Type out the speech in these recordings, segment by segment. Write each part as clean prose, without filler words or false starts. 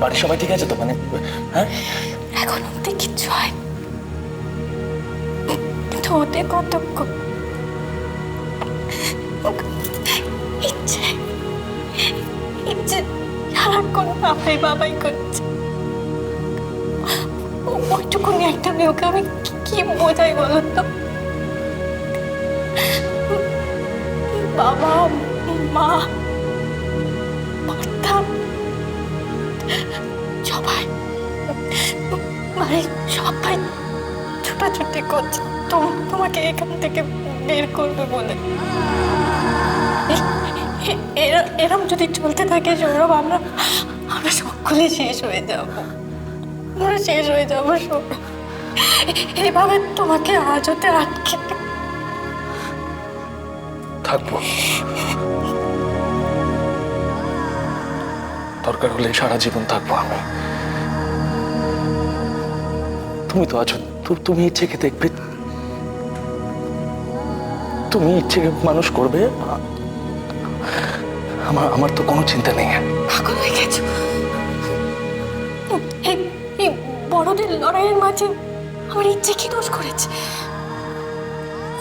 বাড়ির সবাই ঠিক আছে তো? মানে হ্যাঁ, এখন অব্দি কিচ্ছু হয়, কিন্তু ওদের কতক্ষণ ইচ্ছে ইচ্ছে সারাক্ষণ বাবাই করছে। ওইটুকুনি একটা মেয়েকে আমি কি বোঝাই বলো তো? বাবা মা কর্তা সবাই সবাই ছোটাছুটি করছে তোমাকে এখান থেকে বের করবে বলে। এরম যদি চলতে থাকে সৌরভ, আমরা সকলে শেষ হয়ে যাব, আমরা শেষ হয়ে যাবো সৌরভ। এভাবে তোমাকে আজতে আটকে থাকবো, দরকার হলে সারা জীবন থাকবো আমি। তুমি তো আছো, তুমি ইচ্ছেকে দেখবে, তুমি ইচ্ছেকে মানুষ করবে, আমার তো কোনো চিন্তা নেই। পাগল হয়ে গেছো? এই বড়দের লড়াইয়ের মাঝে আমার ইচ্ছে কি দোষ করেছে?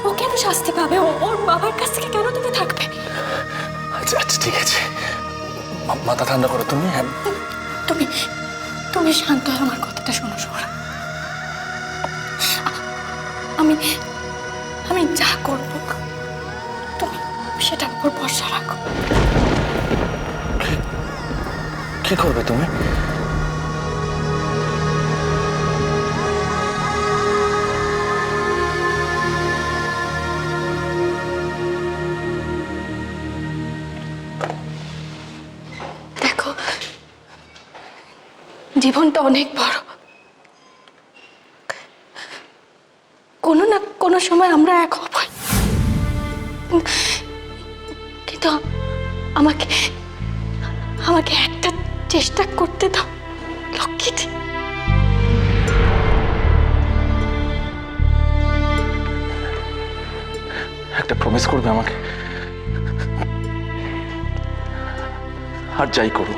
ও কেন শাস্তি পাবে? ওর বাবার কাছ থেকে কেন তুমি থাকবে? আচ্ছা আচ্ছা ঠিক আছে, মাথা ঠান্ডা করো তুমি। হ্যাঁ, তুমি শান্ত হয়ে আমার কথাটা শোনো সৌরভ। আমি যা করব তুমি সেটার উপর ভরসা রাখো। কি করবে তুমি? দেখো, জীবনটা অনেক বড়, কোনো না কোনো সময় আমরা এক হব, কিন্তু আমাকে একটা চেষ্টা করতে দাও লক্ষ্মীটি। একটা প্রমিস করবে আমাকে? আর যাই করো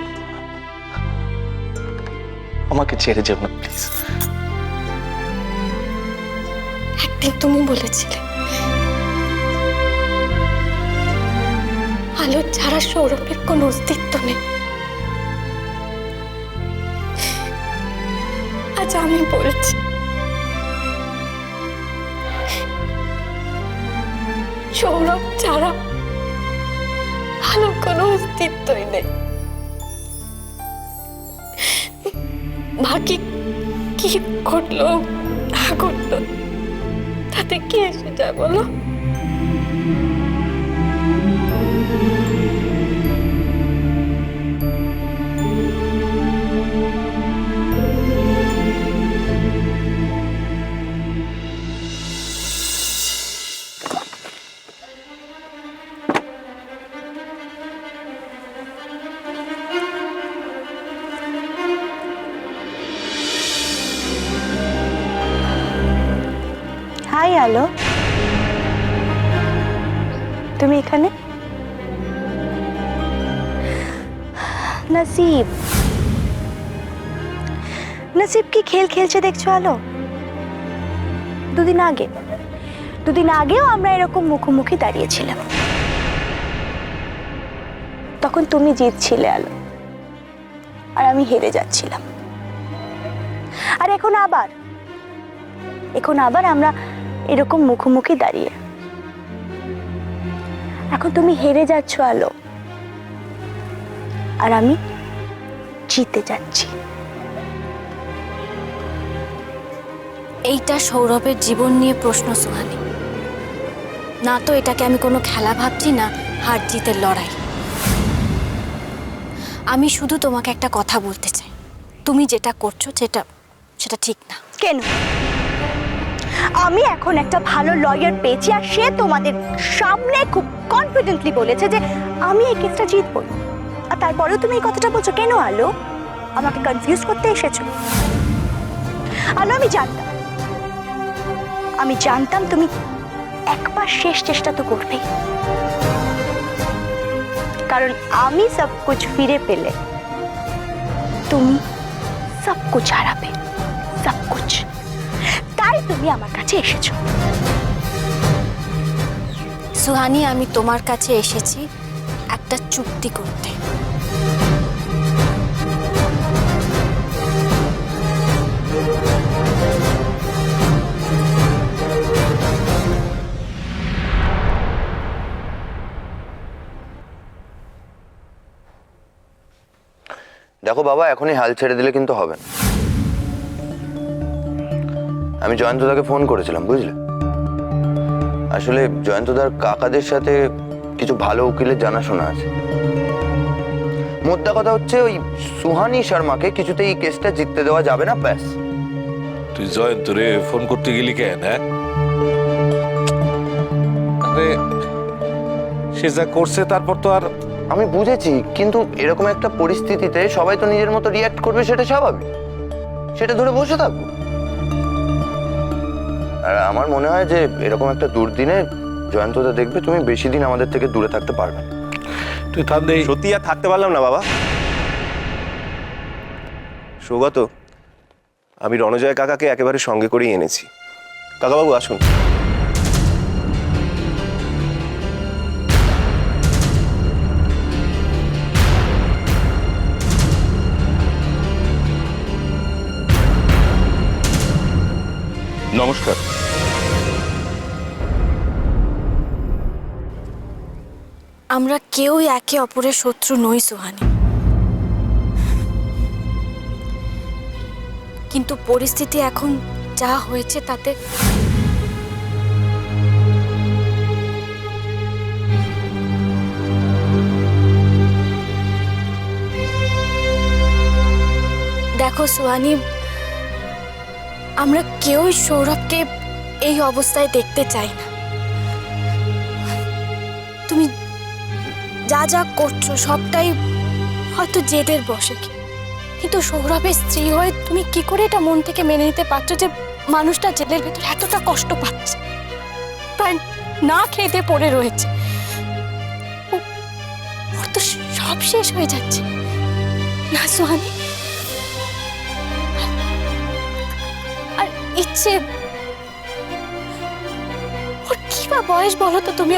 আমাকে ছেড়ে যেও না প্লিজ। একদিন তুমি বলেছিলে আলো ছাড়া সৌরভের কোনো অস্তিত্ব নেই। আজ আমি বলছি সৌরভ ছাড়া আলোর কোনো অস্তিত্বই নেই। বাকি কি ঘটলো না ঘটলো তাতে কি এসে যায় বলো? হাই আলো, তুমি এখানে? নসিব কি খেল খেলছে দেখছো আলো? দুদিন আগেও আমরা এরকম মুখোমুখি দাঁড়িয়েছিলাম, তখন তুমি জিতছিলে আলো আর আমি হেরে যাচ্ছিলাম। আর এখন আবার আমরা এরকম মুখোমুখি দাঁড়িয়ে, এখন তুমি হেরে যাচ্ছ আলো আর আমি জিতে যাচ্ছি। এইটা সৌরভের জীবন নিয়ে প্রশ্ন সুহানি, না তো এটাকে আমি কোনো খেলা ভাবছি, না হার জিতের লড়াই। আমি শুধু তোমাকে একটা কথা বলতে চাই, তুমি যেটা করছো সেটা ঠিক না। কেন? আমি এখন একটা ভালো লয়ার পেয়েছি আর সে তোমাদের সামনে খুব কনফিডেন্টলি বলেছে যে আমি এই কেসটা জিতবো, আর তারপরেও তুমি এই কথাটা বলছো কেন আলো? আমাকে কনফিউজ করতে এসেছো আলো? আমি জানতাম তুমি একবার শেষ চেষ্টা তো করবেই, কারণ আমি সব কিছু ফিরে পেলে তুমি সব কুছ হারাবে, সব কুছ। তাই তুমি আমার কাছে এসেছো। সুহানি, আমি তোমার কাছে এসেছি একটা চুক্তি করতে। দেখো বাবা, এখনই হাল ছেড়ে দিলে কিন্তু হবে না। আমি জয়ন্তদাকে ফোন করেছিলাম, বুঝলে? আসলে জয়ন্তদার কাকাদের সাথে কিছু ভালো উকিলের জানাশোনা আছে। মোদ্দা কথা হচ্ছে, ওই সুহানি শর্মাকে কিছুতেই এই কেসটা জিততে দেওয়া যাবে না, ব্যাস। তুই জয়ন্তরে ফোন করতে গেলি কেন? হ্যাঁ, আরে সে যা করছে তারপর তো আর। আমি বুঝেছি, কিন্তু এরকম একটা পরিস্থিতিতে সবাই তো নিজের মতো রিয়াক্ট করবে, সেটা স্বাভাবিক। সেটা ধরে বসে থাকবো? আর আমার মনে হয় যে এরকম একটা দুর্দিনে জয়ন্তদা দেখবে তুমি বেশি দিন আমাদের থেকে দূরে থাকতে পারবে না। তুই থামদে। সত্যি আর থাকতে পারলাম না বাবা। সৌগত, আমি রণজয় কাকাকে একেবারে সঙ্গে করেই এনেছি। কাকাবাবু আসুন। নমস্কার। আমরা কেউই একে অপরের শত্রু নই সুহানি, কিন্তু পরিস্থিতি এখন যা হয়েছে তাতে দেখো সুহানি, আমরা কেউই সৌরভকে এই অবস্থায় দেখতে চাই না। তুমি যা যা করছো সবটাই হয়তো জেদের বশে, কিন্তু সৌরভের স্ত্রী হয়ে তুমি কি করে এটা মন থেকে মেনে নিতে পারছো যে মানুষটা জেলের ভেতরে এতটা কষ্ট পাচ্ছে, প্রায় না খেতে পড়ে রয়েছে, ওর তো সব শেষ হয়ে যাচ্ছে না সুহানি? আর ইচ্ছে, ওর কি বা বয়স বলো তো তুমি?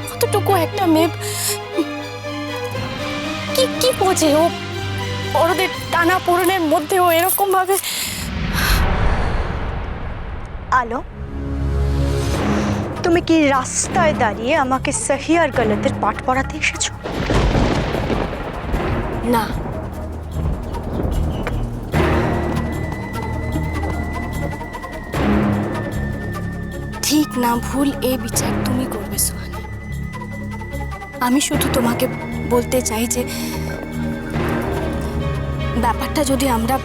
কতটুকু একটা মেয়ে, কি কি বোঝে ও? বড়দের টানা পোড়েনের মধ্যে ও এরকম ভাবে। আলো, তুমি কি রাস্তায় দাঁড়িয়ে আমাকে সহি আর গলতের পাঠ পড়াতে এসেছো? না, ঠিক না ভুল এই বিচার তুমি করবে সুহানি। আমি শুধু তোমাকে বলতে চাই যে ব্যাপারটা যদি আমরা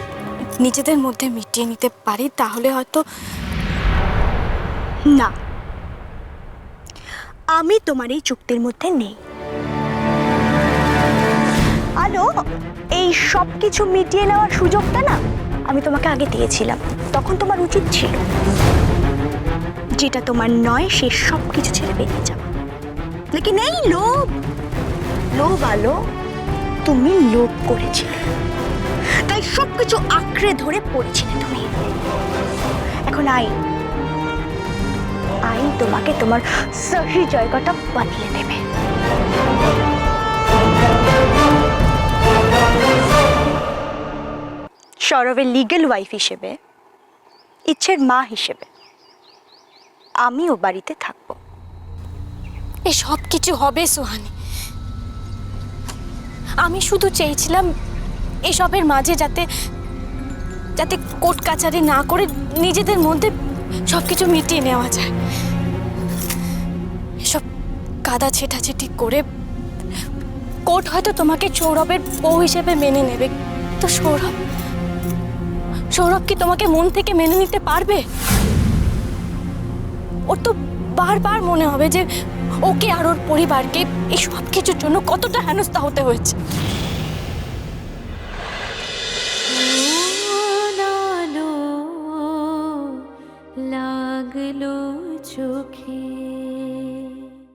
নিজেদের মধ্যে মিটিয়ে নিতে পারি তাহলে হয়তো। না, আমি তোমার এই চুক্তির মধ্যে নেই। আলো, এই সব কিছু মিটিয়ে নেওয়ার সুযোগটা না আমি তোমাকে আগে দিয়েছিলাম। তখন তোমার উচিত ছিল যেটা তোমার নয় সে সব কিছু ছেড়ে বেরিয়ে যাওয়া। লেকিন এই লোভ, লোভ আলো, তুমি লোভ করেছিলে, তাই সবকিছু আঁকড়ে ধরে পড়েছিলে তুমি। এখন আইন তোমাকে তোমার সহি জায়গাটা বানিয়ে দেবে। সৌরভের লিগ্যাল ওয়াইফ হিসেবে, ইচ্ছের মা হিসেবে আমিও বাড়িতে থাকবো। এই সব কিছু হবে সুহানি। আমি শুধু চেয়েছিলাম এসবের মাঝে যাতে যাতে কোর্ট কাচারি না করে নিজেদের মধ্যে সবকিছু মিটিয়ে নেওয়া যায়। এসব কাদা ছেটাছেটি করে কোর্ট হয়তো তোমাকে সৌরভের বউ হিসেবে মেনে নেবে, তো সৌরভ কি তোমাকে মন থেকে মেনে নিতে পারবে? ওর তো বারবার মনে হবে যে ওকে আর ওর পরিবারকে এই সব কিছুর জন্য কতটা হেনস্থা হতে হয়েছে।